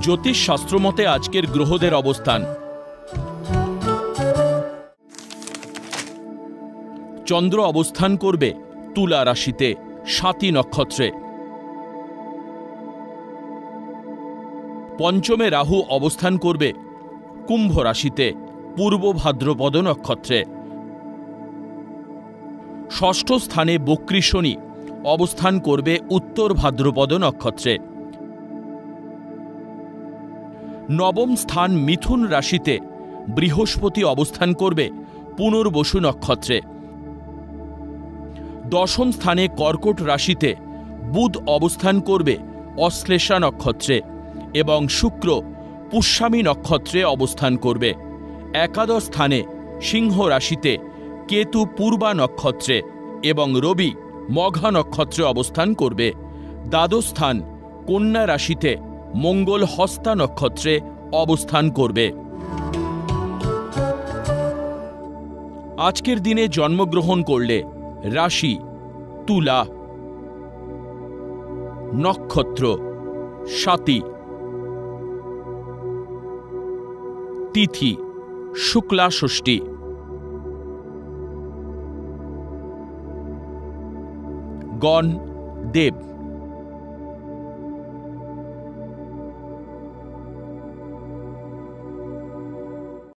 জ্যোতিষ শাস্ত্র মতে আজকের গ্রহদের অবস্থান। চন্দ্র অবস্থান করবে তুলা রাশিতে স্বাতী নক্ষত্রে। পঞ্চমে রাহু অবস্থান করবে কুম্ভ রাশিতে পূর্ব ভাদ্রপদ নক্ষত্রে। ষষ্ঠ স্থানে বক্রী শনি অবস্থান করবে উত্তর ভাদ্রপদ নক্ষত্রে। নবম স্থান মিথুন রাশিতে বৃহস্পতি অবস্থান করবে পুনর্বসু নক্ষত্রে। দশম স্থানে কর্কট রাশিতে বুধ অবস্থান করবে অশ্লেষা নক্ষত্রে এবং শুক্র পুষ্যামী নক্ষত্রে অবস্থান করবে। একাদশ স্থানে সিংহ রাশিতে কেতু পূর্বা নক্ষত্রে এবং রবি মঘা নক্ষত্রে অবস্থান করবে। দ্বাদশ স্থান কন্যা রাশিতে মঙ্গল হস্তা নক্ষত্রে অবস্থান করবে। আজকের দিনে জন্মগ্রহণ করলে রাশি তুলা, নক্ষত্র স্বাতী, তিথি শুক্লা ষষ্ঠী, গণ দেব।